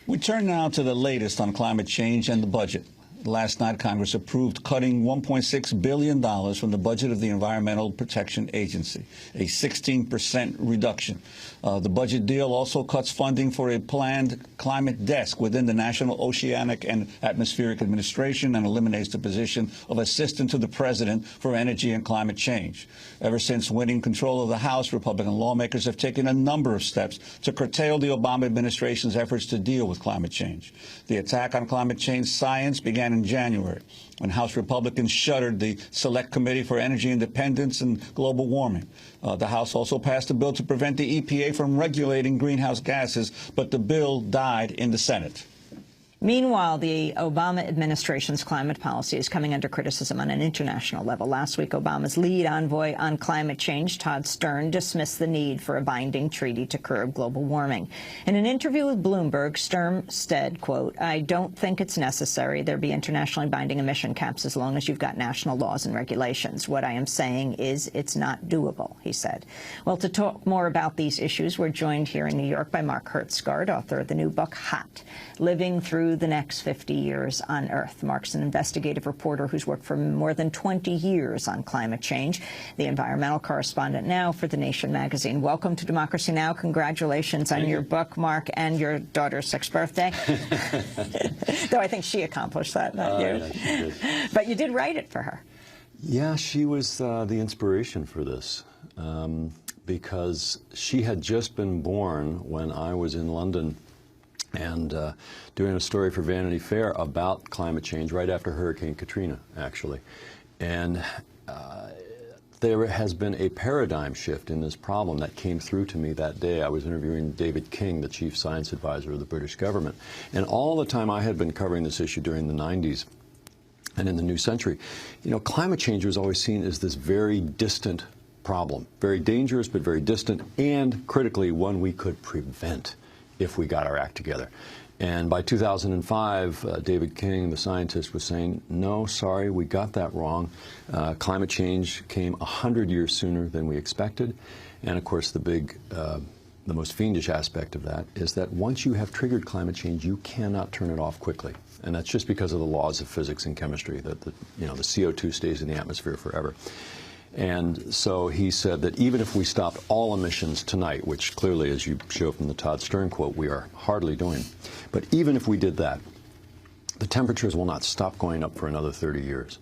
We turn now to the latest on climate change and the budget. Last night, Congress approved cutting $1.6 billion from the budget of the Environmental Protection Agency, a 16% reduction. The budget deal also cuts funding for a planned climate desk within the National Oceanic and Atmospheric Administration and eliminates the position of Assistant to the President for Energy and Climate Change. Ever since winning control of the House, Republican lawmakers have taken a number of steps to curtail the Obama administration's efforts to deal with climate change. The attack on climate change science began in January, when House Republicans shuttered the Select Committee for Energy Independence and Global Warming. The House also passed a bill to prevent the EPA from regulating greenhouse gases, but the bill died in the Senate. Meanwhile, the Obama administration's climate policy is coming under criticism on an international level. Last week, Obama's lead envoy on climate change, Todd Stern, dismissed the need for a binding treaty to curb global warming. In an interview with Bloomberg, Stern said, quote, "I don't think it's necessary there be internationally binding emission caps as long as you've got national laws and regulations. What I am saying is it's not doable," he said. Well, to talk more about these issues, we're joined here in New York by Mark Hertsgaard, author of the new book, Hot, Living Through the Next 50 Years on Earth. Mark's an investigative reporter who's worked for more than 20 years on climate change, the environmental correspondent now for The Nation magazine. Welcome to Democracy Now! Congratulations on your book, Mark, and your daughter's 6th birthday. Though I think she accomplished that, not you. Yeah, she did. But you did write it for her. Yeah, she was the inspiration for this because she had just been born when I was in London and doing a story for Vanity Fair about climate change right after Hurricane Katrina, actually. And there has been a paradigm shift in this problem that came through to me that day. I was interviewing David King, the chief science advisor of the British government. And all the time I had been covering this issue during the 90s and in the new century, you know, climate change was always seen as this very distant problem, very dangerous but very distant, and critically one we could prevent if we got our act together. And by 2005, David King, the scientist, was saying, no, sorry, we got that wrong. Climate change came 100 years sooner than we expected. And of course, the most fiendish aspect of that is that once you have triggered climate change, you cannot turn it off quickly. And that's just because of the laws of physics and chemistry, that the CO2 stays in the atmosphere forever. And so he said that even if we stopped all emissions tonight, which clearly, as you show from the Todd Stern quote, we are hardly doing, but even if we did that, the temperatures will not stop going up for another 30 years.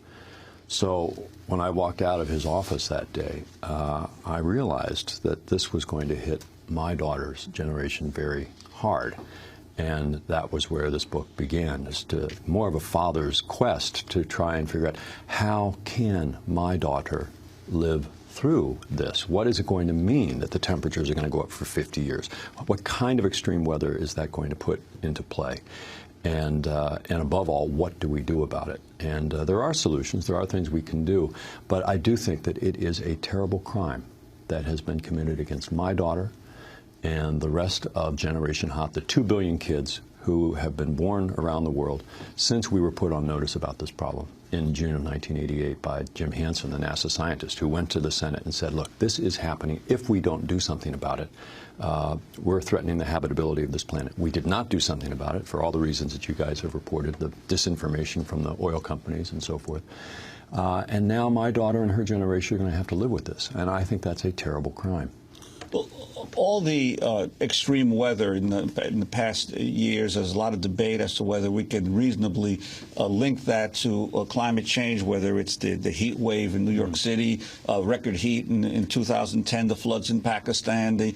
So when I walked out of his office that day, I realized that this was going to hit my daughter's generation very hard. And that was where this book began, as to more of a father's quest to try and figure out how can my daughter live through this? What is it going to mean that the temperatures are going to go up for 50 years? What kind of extreme weather is that going to put into play? And above all, what do we do about it? And there are solutions, there are things we can do, but I do think that it is a terrible crime that has been committed against my daughter and the rest of Generation Hot, the 2 billion kids who have been born around the world since we were put on notice about this problem in June of 1988 by Jim Hansen, the NASA scientist, who went to the Senate and said, look, this is happening. If we don't do something about it, we're threatening the habitability of this planet. We did not do something about it for all the reasons that you guys have reported, the disinformation from the oil companies and so forth. And now my daughter and her generation are going to have to live with this. And I think that's a terrible crime. Well, all the extreme weather in the past years, there's a lot of debate as to whether we can reasonably link that to climate change, whether it's the heat wave in New York City, record heat in 2010, the floods in Pakistan, the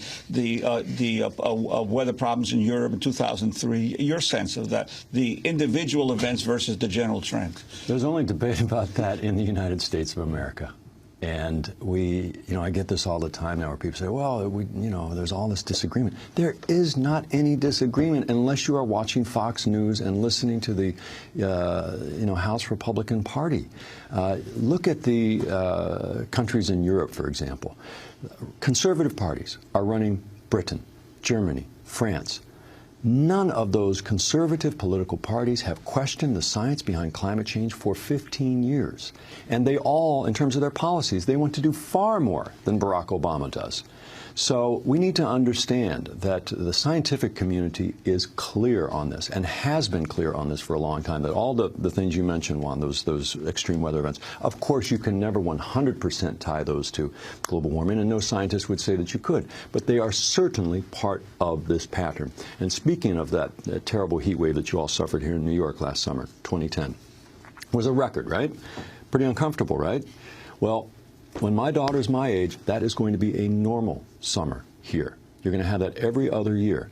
weather problems in Europe in 2003. Your sense of that, the individual events versus the general trend? There's only debate about that in the United States of America. And I get this all the time now where people say, well, there's all this disagreement. There is not any disagreement unless you are watching Fox News and listening to the, House Republican Party. Look at the countries in Europe, for example. Conservative parties are running Britain, Germany, France. None of those conservative political parties have questioned the science behind climate change for 15 years. And they all, in terms of their policies, they want to do far more than Barack Obama does. So we need to understand that the scientific community is clear on this and has been clear on this for a long time, that all the things you mentioned, Juan, those extreme weather events, of course you can never 100% tie those to global warming, and no scientist would say that you could, but they are certainly part of this pattern. And speaking of that terrible heat wave that you all suffered here in New York last summer, 2010, was a record, right? Pretty uncomfortable, right? Well, when my daughter's my age, that is going to be a normal summer here. You're going to have that every other year.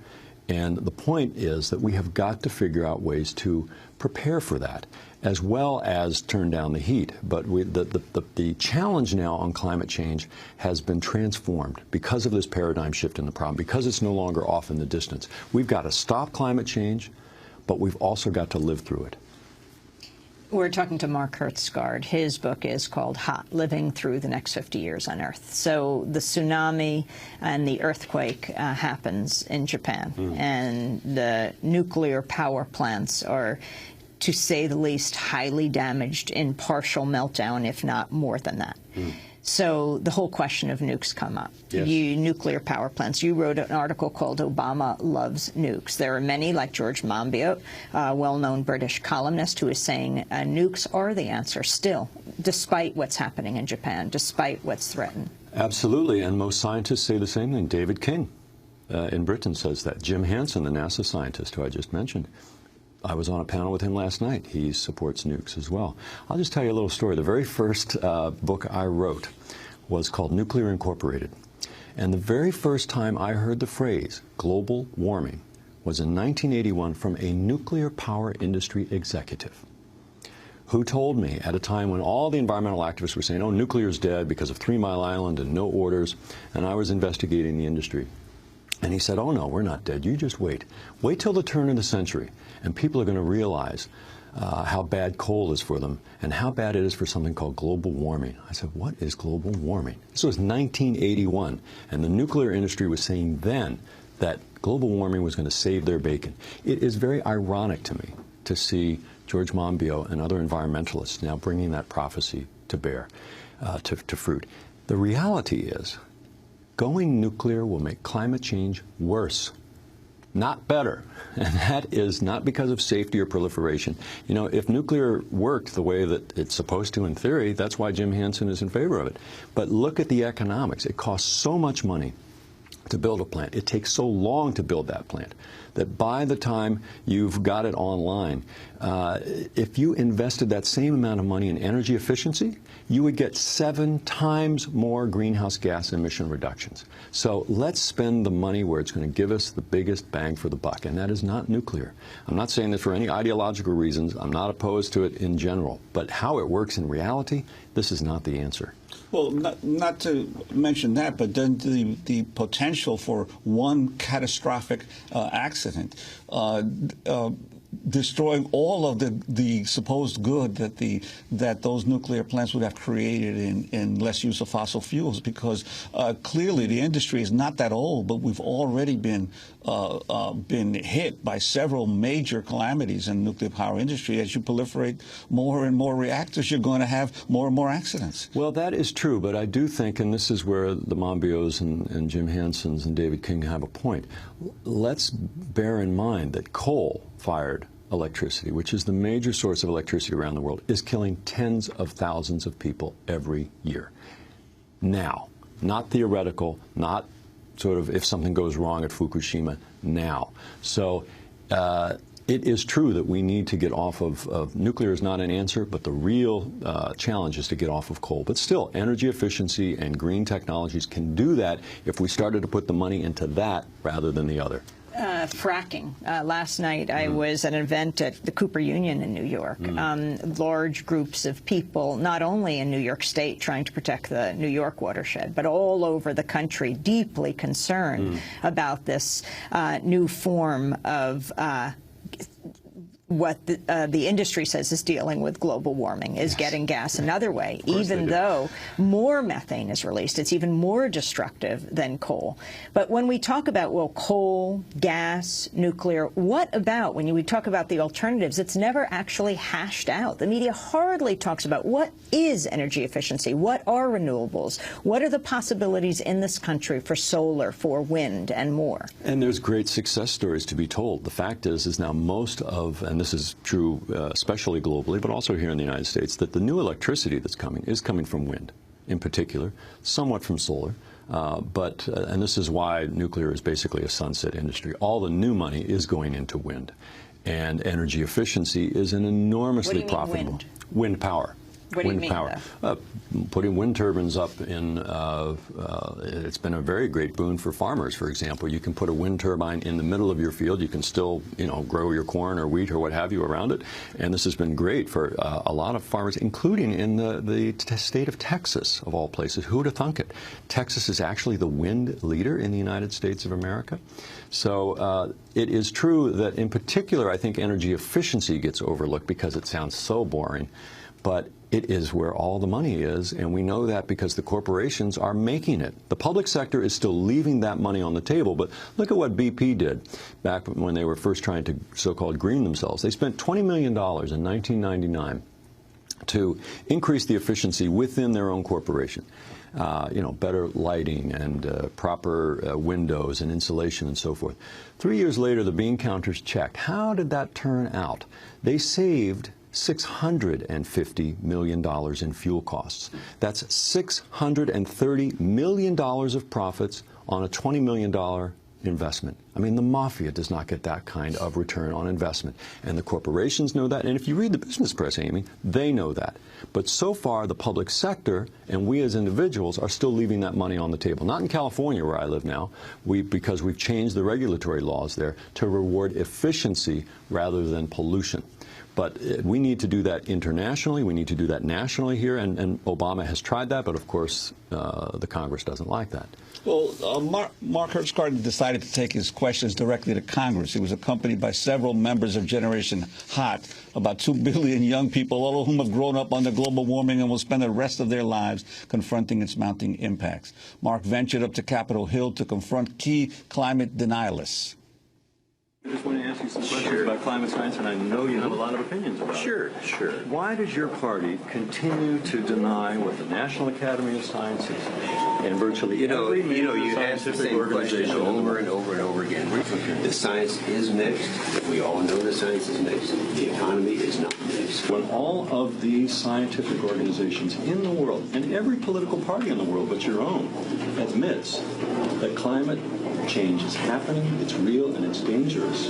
And the point is that we have got to figure out ways to prepare for that, as well as turn down the heat. But the challenge now on climate change has been transformed because of this paradigm shift in the problem, because it's no longer off in the distance. We've got to stop climate change, but we've also got to live through it. We're talking to Mark Hertsgaard. His book is called Hot, Living Through the Next 50 Years on Earth. So the tsunami and the earthquake happens in Japan, and the nuclear power plants are, to say the least, highly damaged, in partial meltdown, if not more than that. So the whole question of nukes come up. Yes. Nuclear power plants. You wrote an article called Obama Loves Nukes. There are many, like George Monbiot, a well-known British columnist, who is saying nukes are the answer still, despite what's happening in Japan, despite what's threatened. Absolutely, and most scientists say the same thing. David King in Britain says that. Jim Hansen, the NASA scientist who I just mentioned, I was on a panel with him last night. He supports nukes as well. I'll just tell you a little story. The very first book I wrote was called Nuclear Incorporated. And the very first time I heard the phrase global warming was in 1981 from a nuclear power industry executive who told me at a time when all the environmental activists were saying, oh, nuclear's dead because of 3 Mile Island and no orders, and I was investigating the industry. And he said, oh, no, we're not dead. You just wait. Wait till the turn of the century, and people are going to realize how bad coal is for them and how bad it is for something called global warming. I said, what is global warming? This was 1981, and the nuclear industry was saying then that global warming was going to save their bacon. It is very ironic to me to see George Monbiot and other environmentalists now bringing that prophecy to bear, to fruit. The reality is, going nuclear will make climate change worse, not better. And that is not because of safety or proliferation. You know, if nuclear worked the way that it's supposed to in theory, that's why Jim Hansen is in favor of it. But look at the economics. It costs so much money to build a plant. It takes so long to build that plant that by the time you've got it online, if you invested that same amount of money in energy efficiency, you would get 7 times more greenhouse gas emission reductions. So let's spend the money where it's going to give us the biggest bang for the buck, and that is not nuclear. I'm not saying this for any ideological reasons. I'm not opposed to it in general. But how it works in reality, this is not the answer. Well, not to mention that, but then the potential for one catastrophic accident, destroying all of the supposed good that those nuclear plants would have created in less use of fossil fuels, because clearly the industry is not that old, but we've already been hit by several major calamities in the nuclear power industry. As you proliferate more and more reactors, you're going to have more and more accidents. Well, that is true, but I do think, and this is where the Monbiots and Jim Hansens and David King have a point, let's bear in mind that coal-fired electricity, which is the major source of electricity around the world, is killing tens of thousands of people every year. Now, not theoretical, not sort of if something goes wrong at Fukushima, now. So it is true that we need to get off of nuclear is not an answer, but the real challenge is to get off of coal. But still, energy efficiency and green technologies can do that if we started to put the money into that rather than the other. Fracking. Last night I was at an event at the Cooper Union in New York. Large groups of people, not only in New York State trying to protect the New York watershed, but all over the country, deeply concerned about this new form of what the industry says is dealing with global warming, is getting gas another way, even though more methane is released. It's even more destructive than coal. But when we talk about, well, coal, gas, nuclear, what about, when we talk about the alternatives, it's never actually hashed out. The media hardly talks about what is energy efficiency, what are renewables, what are the possibilities in this country for solar, for wind, and more. And there's great success stories to be told. The fact is now most of, and this is true especially globally, but also here in the United States, that the new electricity that's coming is coming from wind, in particular, somewhat from solar. And this is why nuclear is basically a sunset industry. All the new money is going into wind. And energy efficiency is an enormously profitable wind power. What do you mean, though? Putting wind turbines up in, it's been a very great boon for farmers, for example. You can put a wind turbine in the middle of your field. You can still, grow your corn or wheat or what have you around it. And this has been great for a lot of farmers, including in the state of Texas, of all places. Who would have thunk it? Texas is actually the wind leader in the United States of America. So it is true that, in particular, I think energy efficiency gets overlooked because it sounds so boring. But it is where all the money is, and we know that because the corporations are making it. The public sector is still leaving that money on the table, but look at what BP did back when they were first trying to so-called green themselves. They spent $20 million in 1999 to increase the efficiency within their own corporation. Better lighting and proper windows and insulation and so forth. 3 years later, the bean counters checked. How did that turn out? They saved $650 million in fuel costs. That's $630 million of profits on a $20 million investment. I mean, the mafia does not get that kind of return on investment. And the corporations know that. And if you read the business press, Amy, they know that. But so far, the public sector and we as individuals are still leaving that money on the table. Not in California, where I live now, because we've changed the regulatory laws there to reward efficiency rather than pollution. But we need to do that internationally. We need to do that nationally here. And Obama has tried that. But, of course, the Congress doesn't like that. Well, Mark Hertzgarten decided to take his questions directly to Congress. He was accompanied by several members of Generation Hot, about 2 billion young people, all of whom have grown up under global warming and will spend the rest of their lives confronting its mounting impacts. Mark ventured up to Capitol Hill to confront key climate denialists. I just want to ask you some questions about climate science, and I know you have a lot of opinions about it. Sure. Why does your party continue to deny what the National Academy of Sciences and virtually every you ask the same question over and over and over again. The science is mixed. We all know the science is mixed. The economy is not mixed. When all of these scientific organizations in the world, and every political party in the world but your own, admits that climate change is happening, it's real, and it's dangerous,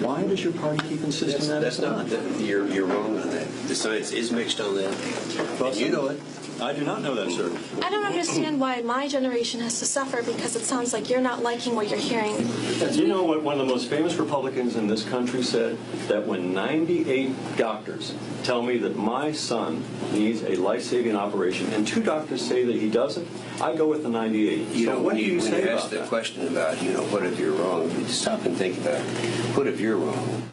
why does your party keep insisting that it's not? You're wrong on that. The science is mixed on that. Well, you know it. I do not know that, sir. I don't understand why my generation has to suffer because it sounds like you're not liking what you're hearing. Do you know what one of the most famous Republicans in this country said? That when 98 doctors tell me that my son needs a life-saving operation and 2 doctors say that he doesn't, I go with the 98. When you ask the question about, what if you're wrong, you stop and think about it. What if you're wrong?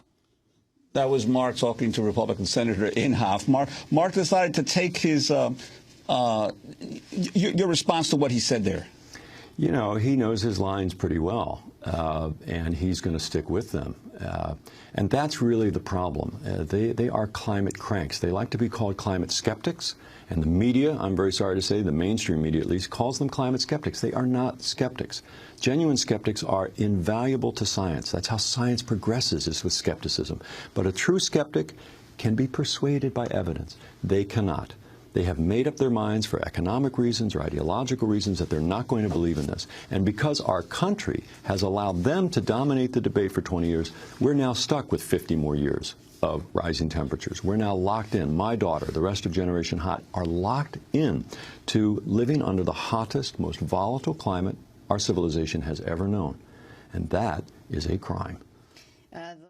That was Mark talking to Republican Senator Inhofe. Mark decided to take his your response to what he said there. He knows his lines pretty well, and he's going to stick with them. And that's really the problem. They are climate cranks. They like to be called climate skeptics. And the media, I'm very sorry to say, the mainstream media at least, calls them climate skeptics. They are not skeptics. Genuine skeptics are invaluable to science. That's how science progresses, is with skepticism. But a true skeptic can be persuaded by evidence. They cannot. They have made up their minds for economic reasons or ideological reasons that they're not going to believe in this. And because our country has allowed them to dominate the debate for 20 years, we're now stuck with 50 more years of rising temperatures. We're now locked in. My daughter, the rest of Generation Hot, are locked in to living under the hottest, most volatile climate our civilization has ever known. And that is a crime.